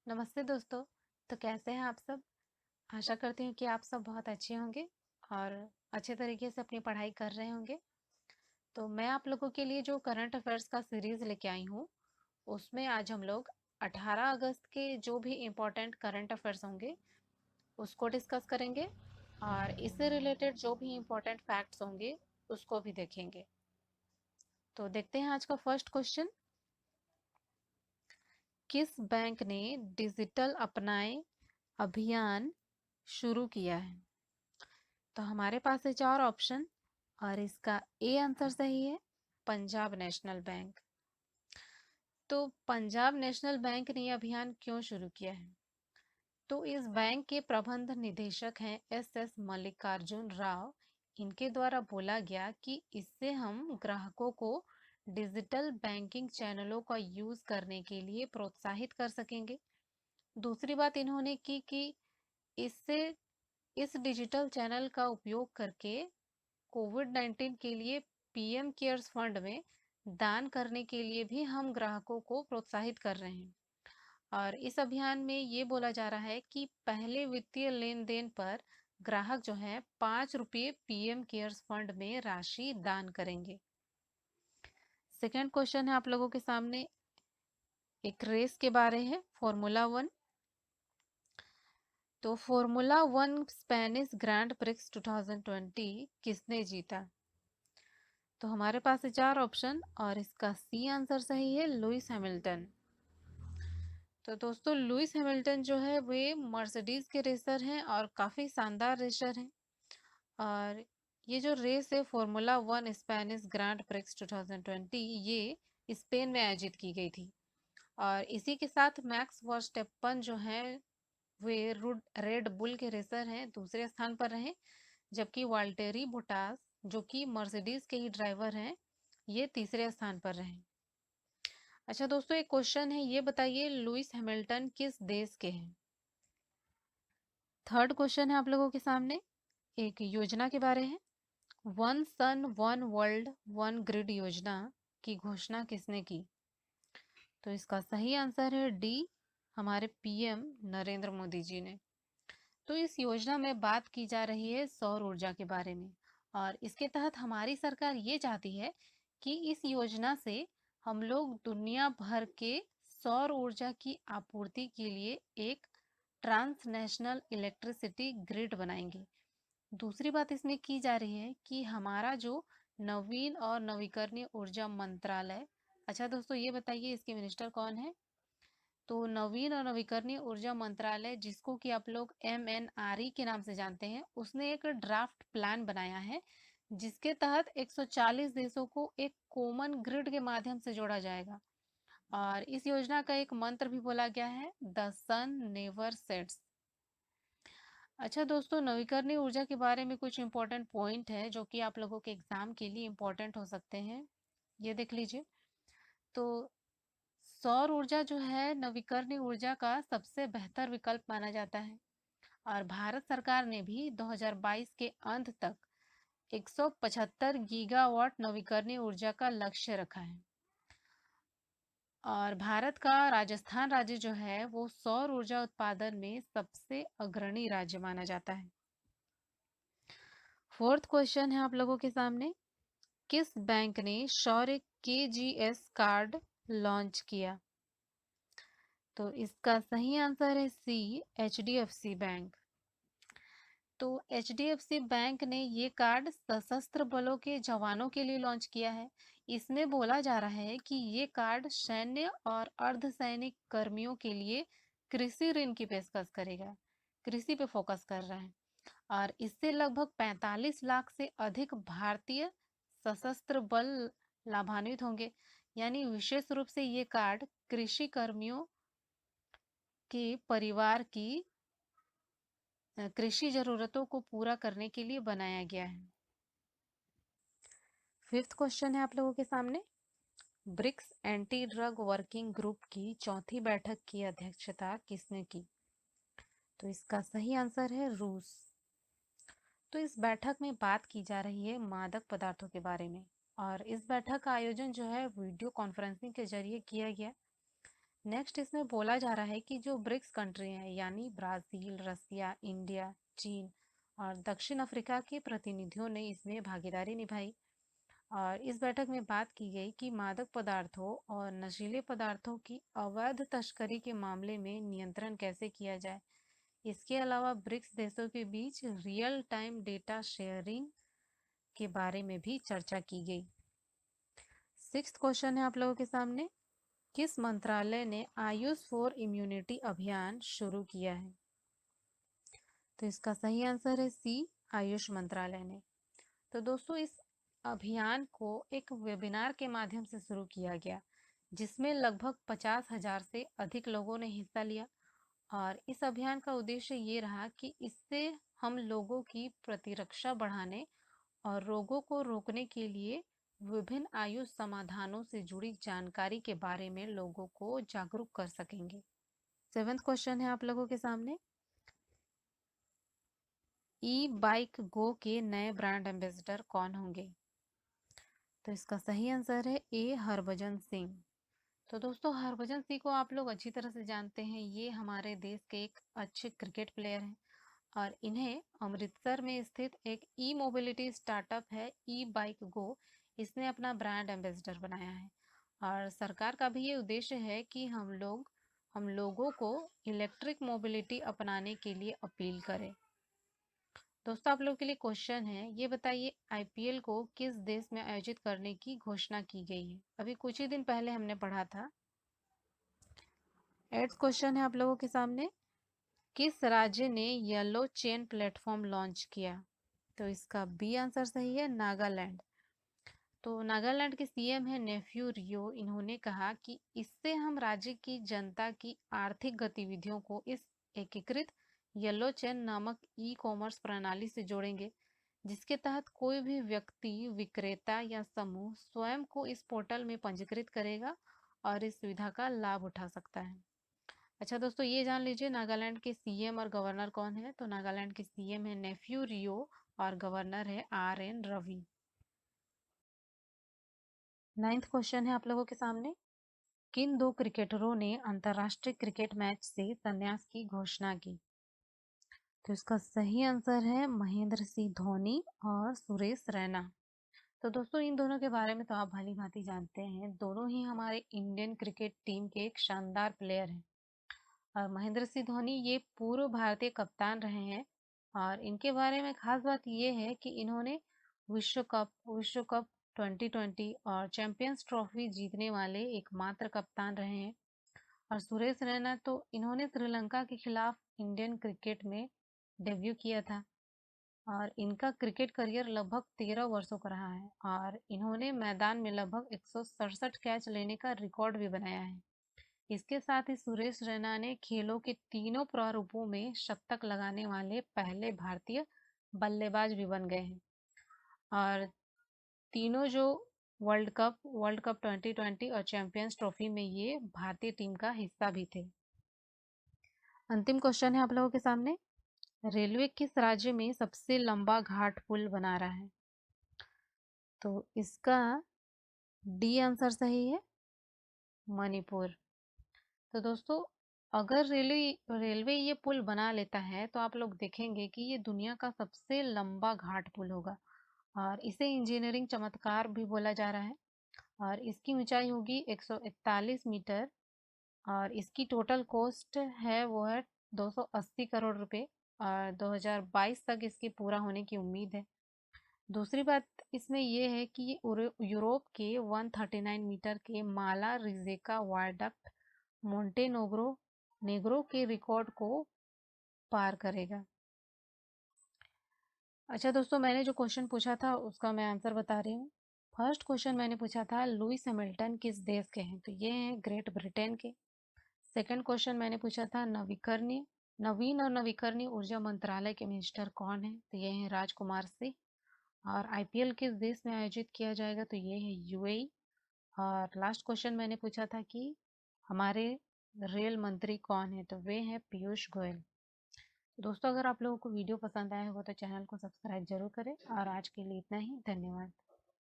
नमस्ते दोस्तों। तो कैसे हैं आप सब? आशा करती हूँ कि आप सब बहुत अच्छे होंगे और अच्छे तरीके से अपनी पढ़ाई कर रहे होंगे। तो मैं आप लोगों के लिए जो करंट अफेयर्स का सीरीज़ लेके आई हूँ, उसमें आज हम लोग 18 अगस्त के जो भी इम्पोर्टेंट करंट अफेयर्स होंगे, उसको डिस्कस करेंगे और इससे रिलेटेड जो भी इम्पोर्टेंट फैक्ट्स होंगे, उसको भी देखेंगे। तो देखते हैं आज का फर्स्ट क्वेश्चन। किस बैंक ने डिजिटल अपनाए अभियान शुरू किया है? तो हमारे पास है चार ऑप्शन और इसका ए आंसर सही है, पंजाब नेशनल बैंक। तो पंजाब नेशनल बैंक ने यह अभियान क्यों शुरू किया है? तो इस बैंक के प्रबंध निदेशक हैं एस मल्लिकार्जुन राव। इनके द्वारा बोला गया कि इससे हम ग्राहकों को डिजिटल बैंकिंग चैनलों का यूज करने के लिए प्रोत्साहित कर सकेंगे। दूसरी बात इन्होंने की कि इससे इस डिजिटल चैनल का उपयोग करके कोविड-19 के लिए पीएम केयर्स फंड में दान करने के लिए भी हम ग्राहकों को प्रोत्साहित कर रहे हैं। और इस अभियान में ये बोला जा रहा है कि पहले वित्तीय लेन देन पर ग्राहक जो है 5 रुपये पीएम केयर्स फंड में राशि दान करेंगे। सेकेंड क्वेश्चन है आप लोगों के सामने, एक रेस के बारे है, फॉर्मूला वन। तो formula one Spanish grand prix 2020 किसने जीता? तो हमारे पास है चार ऑप्शन और इसका सी आंसर सही है, लुइस हैमिल्टन। तो दोस्तों लुइस हैमिल्टन जो है वे मर्सिडीज के रेसर हैं और काफ़ी शानदार रेसर हैं। और ये जो रेस है formula one Spanish grand prix 2020 ये स्पेन में आयोजित की गई थी। और इसी के साथ मैक्स वर्स्टेपन जो है वे रेड बुल के रेसर हैं, दूसरे स्थान पर रहे। जबकि वाल्टेरी बोटास जो कि मर्सिडीज के ही ड्राइवर हैं, ये तीसरे स्थान पर रहे। अच्छा दोस्तों, एक क्वेश्चन है, ये बताइए लुइस हैमिल्टन किस देश के हैं? थर्ड क्वेश्चन है आप लोगों के सामने, एक योजना के बारे है। One sun one world one grid योजना की घोषणा किसने की? तो इसका सही आंसर है डी, हमारे पीएम नरेंद्र मोदी जी ने। तो इस योजना में बात की जा रही है सौर ऊर्जा के बारे में। और इसके तहत हमारी सरकार ये चाहती है कि इस योजना से हम लोग दुनिया भर के सौर ऊर्जा की आपूर्ति के लिए एक ट्रांसनेशनल इलेक्ट्रिसिटी ग्रिड बनाएंगे। दूसरी बात इसमें की जा रही है कि हमारा जो नवीन और नवीकरणीय ऊर्जा मंत्रालय, अच्छा दोस्तों ये बताइए इसके मिनिस्टर कौन है? तो नवीन और नवीकरणीय ऊर्जा मंत्रालय, जिसको कि आप लोग MNRE के नाम से जानते हैं, उसने एक ड्राफ्ट प्लान बनाया है जिसके तहत 140 देशों को एक कॉमन ग्रिड के माध्यम से जोड़ा जाएगा। और इस योजना का एक मंत्र भी बोला गया है, द सन नेवर सेट्स। अच्छा दोस्तों, नवीकरणीय ऊर्जा के बारे में कुछ इंपॉर्टेंट पॉइंट है जो कि आप लोगों के एग्जाम के लिए इंपॉर्टेंट हो सकते हैं, ये देख लीजिए। तो सौर ऊर्जा जो है नवीकरणीय ऊर्जा का सबसे बेहतर विकल्प माना जाता है। और भारत सरकार ने भी 2022 के अंत तक 175 गीगावाट नवीकरणीय ऊर्जा का लक्ष्य रखा है। और भारत का राजस्थान राज्य जो है वो सौर ऊर्जा उत्पादन में सबसे अग्रणी राज्य माना जाता है। फोर्थ क्वेश्चन है आप लोगों के सामने, किस बैंक ने शौर्य KGS कार्ड लॉन्च किया? तो इसका सही आंसर है सी, HDFC बैंक। तो HDFC बैंक ने ये कार्ड सशस्त्र बलों के जवानों के लिए लॉन्च किया है। इसमें बोला जा रहा है कि ये कार्ड सैन्य और अर्धसैनिक कर्मियों के लिए कृषि ऋण की पेशकश करेगा, कृषि पे फोकस कर रहा है। और इससे लगभग 45 लाख से अधिक भारतीय सशस्त्र बल लाभान्वित होंगे। यानी विशेष रूप से ये कार्ड कृषि कर्मियों के परिवार की कृषि जरूरतों को पूरा करने के लिए बनाया गया है। फिफ्थ क्वेश्चन है आप लोगों के सामने, BRICS anti drug working group की चौथी बैठक की अध्यक्षता किसने की? तो इसका सही आंसर है रूस। तो इस बैठक में बात की जा रही है मादक पदार्थों के बारे में। और इस बैठक का आयोजन जो है वीडियो कॉन्फ्रेंसिंग के जरिए किया गया। नेक्स्ट इसमें बोला जा रहा है कि जो ब्रिक्स कंट्री हैं यानी ब्राज़ील, रसिया, इंडिया, चीन और दक्षिण अफ्रीका के प्रतिनिधियों ने इसमें भागीदारी निभाई। और इस बैठक में बात की गई कि मादक पदार्थों और नशीले पदार्थों की अवैध तस्करी के मामले में नियंत्रण कैसे किया जाए। इसके अलावा ब्रिक्स देशों के बीच रियल टाइम डेटा शेयरिंग के बारे में भी चर्चा की गई। सिक्स्थ क्वेश्चन है आप लोगों के सामने, किस मंत्रालय ने आयुष फॉर इम्यूनिटी अभियान शुरू किया है? तो इसका सही आंसर है सी, आयुष मंत्रालय ने। तो दोस्तों इस अभियान को एक वेबिनार के माध्यम से शुरू किया गया, जिसमें लगभग 50,000 से अधिक लोगों ने हिस्सा लिया। और इस अभियान का उद्देश्य ये रहा कि इससे हम लोगों की प्रतिरक्षा बढ़ाने और रोगों को रोकने के लिए विभिन्न आयुष समाधानों से जुड़ी जानकारी के बारे में लोगों को जागरूक कर सकेंगे। सेवेंथ क्वेश्चन है आप लोगों के सामने, ई बाइक गो के नए ब्रांड एम्बेसडर कौन होंगे? तो इसका सही आंसर है ए, हरभजन सिंह। तो दोस्तों हरभजन सिंह को आप लोग अच्छी तरह से जानते हैं, ये हमारे देश के एक अच्छे क्रिकेट प्लेयर हैं और इन्हें अमृतसर में स्थित एक ई मोबिलिटी स्टार्टअप है ई बाइक गो, इसने अपना ब्रांड एम्बेसडर बनाया है। और सरकार का भी ये उद्देश्य है कि हम लोगों को इलेक्ट्रिक मोबिलिटी अपनाने के लिए अपील करें। दोस्तों आप लोगों के लिए क्वेश्चन है, ये बताइए आईपीएल को किस देश में आयोजित करने की घोषणा की गई है? अभी कुछ ही दिन पहले हमने पढ़ा था। एट्थ क्वेश्चन है आप लोगों के सामने, किस राज्य ने येलो चेन प्लेटफॉर्म लॉन्च किया? तो इसका बी आंसर सही है, नागालैंड। तो नागालैंड के सीएम है नेफ्यू रियो, इन्होंने कहा कि इससे हम राज्य की जनता की आर्थिक गतिविधियों को इस एकीकृत येलो चेन नामक ई कॉमर्स प्रणाली से जोड़ेंगे, जिसके तहत कोई भी व्यक्ति, विक्रेता या समूह स्वयं को इस पोर्टल में पंजीकृत करेगा और इस सुविधा का लाभ उठा सकता है। अच्छा दोस्तों ये जान लीजिए नागालैंड के सीएम और गवर्नर कौन है? तो नागालैंड के सीएम है नेफ्यू रियो और गवर्नर है आर.एन. रवि। नाइन्थ क्वेश्चन है आप लोगों के सामने, किन दो क्रिकेटरों ने अंतरराष्ट्रीय क्रिकेट मैच से संन्यास की घोषणा की? तो इसका सही आंसर है महेंद्र सिंह धोनी और सुरेश रैना। तो दोस्तों इन दोनों के बारे में तो आप भली भांति जानते हैं, दोनों ही हमारे इंडियन क्रिकेट टीम के एक शानदार प्लेयर हैं। और महेंद्र सिंह धोनी ये पूर्व भारतीय कप्तान रहे हैं और इनके बारे में खास बात ये है कि इन्होंने विश्व कप 2020 और चैंपियंस ट्रॉफी जीतने वाले एकमात्र कप्तान रहे हैं। और सुरेश रैना तो इन्होंने श्रीलंका के खिलाफ इंडियन क्रिकेट में डेब्यू किया था और इनका क्रिकेट करियर लगभग 13 वर्षों का रहा है और इन्होंने मैदान में लगभग 167 कैच लेने का रिकॉर्ड भी बनाया है। इसके साथ ही सुरेश रैना ने खेलों के तीनों प्रारूपों में शतक लगाने वाले पहले भारतीय बल्लेबाज भी बन गए हैं और तीनों जो वर्ल्ड कप 2020 और चैंपियंस ट्रॉफी में ये भारतीय टीम का हिस्सा भी थे। अंतिम क्वेश्चन है आप लोगों के सामने, रेलवे किस राज्य में सबसे लंबा घाट पुल बना रहा है? तो इसका डी आंसर सही है, मणिपुर। तो दोस्तों अगर रेलवे ये पुल बना लेता है तो आप लोग देखेंगे कि ये दुनिया का सबसे लंबा घाट पुल होगा और इसे इंजीनियरिंग चमत्कार भी बोला जा रहा है। और इसकी ऊंचाई होगी 141 मीटर और इसकी टोटल कॉस्ट है वो है 280 करोड़ रुपए और 2022 तक इसके पूरा होने की उम्मीद है। दूसरी बात इसमें ये है कि ये यूरोप के 139 मीटर के माला रिजेका वायडक्ट मोंटेनेग्रो के रिकॉर्ड को पार करेगा। अच्छा दोस्तों मैंने जो क्वेश्चन पूछा था उसका मैं आंसर बता रही हूँ। फर्स्ट क्वेश्चन मैंने पूछा था लुईस हैमिल्टन किस देश के हैं? तो ये हैं ग्रेट ब्रिटेन के। सेकंड क्वेश्चन मैंने पूछा था नवीन और नवीकरणीय ऊर्जा मंत्रालय के मिनिस्टर कौन है? तो ये हैं राजकुमार सिंह। और आईपीएल किस देश में आयोजित किया जाएगा? तो ये है यूएई। और लास्ट क्वेश्चन मैंने पूछा था कि हमारे रेल मंत्री कौन है? तो वे हैं पीयूष गोयल। दोस्तों अगर आप लोगों को वीडियो पसंद आया हो तो चैनल को सब्सक्राइब जरूर करें और आज के लिए इतना ही, धन्यवाद।